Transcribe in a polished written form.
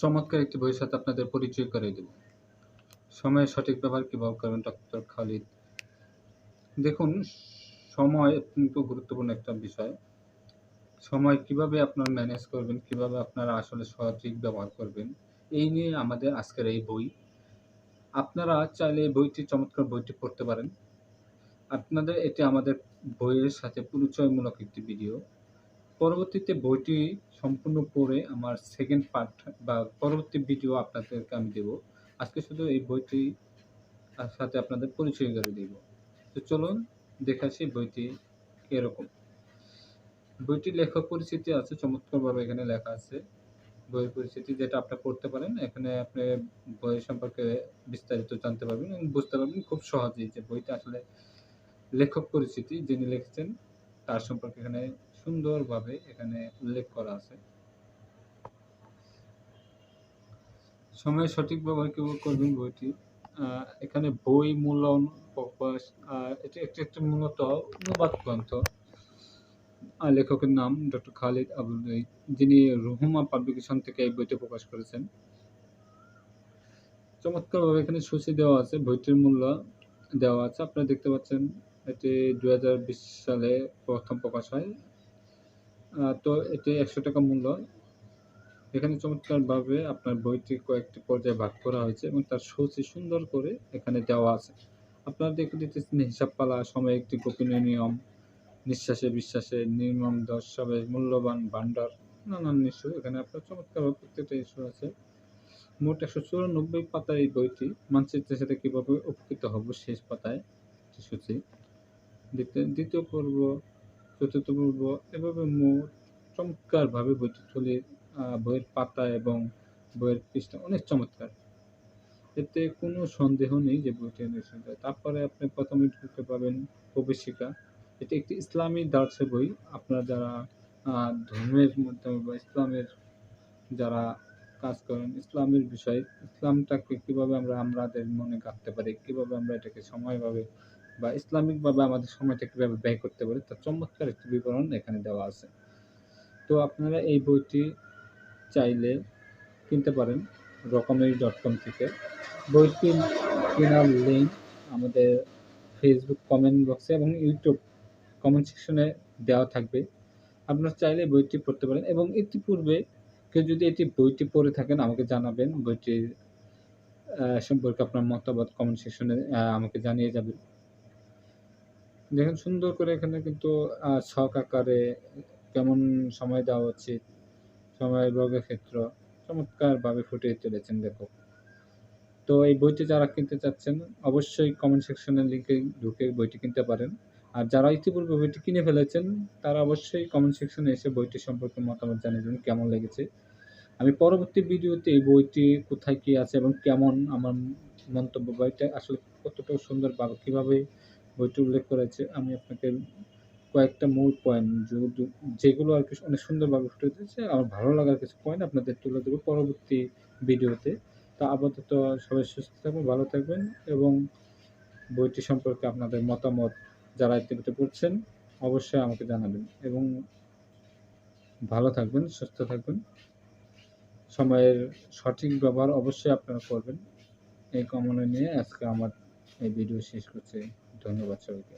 চমৎকার একটি বইয়ের সাথে আপনাদের পরিচয় করিয়ে দেব। সময়ের সঠিক ব্যবহার কিভাবে করবেন ডক্টর খালিদ। দেখুন, সময় অত্যন্ত গুরুত্বপূর্ণ একটা বিষয়। সময় কিভাবে আপনারা ম্যানেজ করবেন, কিভাবে আপনারা আসলে সঠিক ব্যবহার করবেন, এই নিয়ে আমাদের আজকের এই বই। আপনারা চাইলে এই বইটি চমৎকার বইটি পড়তে পারেন। আপনাদের এটি আমাদের বইয়ের সাথে পরিচয়মূলক একটি ভিডিও। পরবর্তীতে বইটি সম্পূর্ণ পড়ে আমার সেকেন্ড পার্ট বা পরবর্তী ভিডিও আপনাদেরকে আমি দেব। আজকে শুধু এই বইটি সাথে আপনাদের পরিচয় করে দিব। তো চলুন দেখে আসি বইটি এরকম। বইটির লেখক পরিচিতি আছে, চমৎকারভাবে এখানে লেখা আছে। বইয়ের পরিচিতি যেটা আপনি পড়তে পারেন। এখানে আপনি বইয়ের সম্পর্কে বিস্তারিত জানতে পারবেন এবং বুঝতে পারবেন খুব সহজেই যে বইটা আসলে লেখক পরিচিতি যিনি লিখেছেন তার সম্পর্কে এখানে সুন্দরভাবে এখানে উল্লেখ করা আছে। সময়ের সঠিক ব্যবহার কিভাবে করবেন বইটি। এখানে বই মূল্যায়ন প্রকাশ, এটি একটি মূলত অনুবাদ গ্রন্থ। লেখকের নাম ডক্টর খালিদ আবুল রহিদ, যিনি রুহুমা পাবলিকেশন থেকে এই বইটি প্রকাশ করেছেন। চমৎকারভাবে এখানে সূচি দেওয়া আছে, বইটির মূল্য দেওয়া আছে। আপনারা দেখতে পাচ্ছেন এটি 2020 সালে প্রথম প্রকাশ হয়। তো এটি 100 টাকা মূল্য। এখানে চমৎকারভাবে আপনার বইটি কয়েকটি পর্যায়ে ভাগ করা হয়েছে এবং তার সূচি সুন্দর করে এখানে দেওয়া আছে। আপনারা দেখে দিতেছেন হিসাব পালা, সময় একটি গোপনীয় নিয়ম, নিঃশ্বাসে বিশ্বাসে, নির্মম দর্শাবে, মূল্যবান ভাণ্ডার, নানান ইস্যু। এখানে আপনার চমৎকারভাবে প্রত্যেকটা ইস্যু আছে। মোট 194 পাতার এই বইটি। মানচিত্রের সাথে কিভাবে উপকৃত হব শেষ পাতায় সূচি। দ্বিতীয় পর্ব, চতুর্থ পর্ব, এভাবে মোট চমৎকারভাবে বইটি তুলে বইয়ের পাতা এবং বইয়ের পৃষ্ঠা অনেক চমৎকার। এতে কোনো সন্দেহ নেই যে বইটি নিঃসন্দেহ। তারপরে আপনি প্রথমে ঢুকতে পাবেন প্রবেশিকা। এটি একটি ইসলামী দার্সের বই। আপনারা যারা ধর্মের মাধ্যমে বা ইসলামের যারা কাজ করেন, ইসলামের বিষয়, ইসলামটাকে কিভাবে আমরা আমাদের মনে গাঁথতে পারি, কিভাবে আমরা এটাকে সময়ভাবে বা ইসলামিকভাবে আমাদের সময়টা কিভাবে ব্যয় করতে পারি, তার চমৎকার একটি বিবরণ এখানে দেওয়া আছে। তো আপনারা এই বইটি চাইলে কিনতে পারেন রকমারি.com থেকে। বইটি কেনার লিঙ্ক আমাদের ফেসবুক কমেন্ট বক্সে এবং ইউটিউব কমেন্ট সেকশনে দেওয়া থাকবে। আপনারা চাইলে বইটি পড়তে পারেন এবং ইতিপূর্বে কেউ যদি বইটি পড়ে থাকেন আমাকে জানাবেন। বইটির সম্পর্কে আপনার মতামত কমেন্ট সেকশনে আমাকে জানিয়ে যাবেন। দেখেন সুন্দর করে এখানে কিন্তু ছক আকারে কেমন সময় দেওয়া উচিত, সময় বর্গক্ষেত্র চমৎকারভাবে ফুটিয়ে তুলেছেন লেখক। তো এই বইটি যারা কিনতে চাচ্ছেন অবশ্যই কমেন্ট সেকশনের লিঙ্কে ঢুকে বইটি কিনতে পারেন। আর যারা ইতিপূর্বে বইটি কিনে ফেলেছেন তারা অবশ্যই কমেন্ট সেকশনে এসে বইটি সম্পর্কে মতামত জানাবেন কেমন লেগেছে। আমি পরবর্তী ভিডিওতে এই বইটি কোথায় কি আছে এবং কেমন আমার মন্তব্য, বইটা আসলে কতটা সুন্দরভাবে কিভাবে বইটি উল্লেখ করেছে আমি আপনাকে কয়েকটা মূল পয়েন্ট যেগুলো আর কি অনেক সুন্দরভাবে ফুটে উঠেছে, আমার ভালো লাগার কিছু পয়েন্ট আপনাদের তুলে দেবো পরবর্তী ভিডিওতে। তা আপাতত সবাই সুস্থ থাকবেন, ভালো থাকবেন এবং বইটি সম্পর্কে আপনাদের মতামত যারা ইতিমধ্যে পড়ছেন অবশ্যই আমাকে জানাবেন এবং ভালো থাকবেন, সুস্থ থাকবেন। সময়ের সঠিক ব্যবহার অবশ্যই আপনারা করবেন। এই কামনা নিয়ে আজকে আমার এই ভিডিও শেষ করছি। ধন্যবাদ সবাইকে।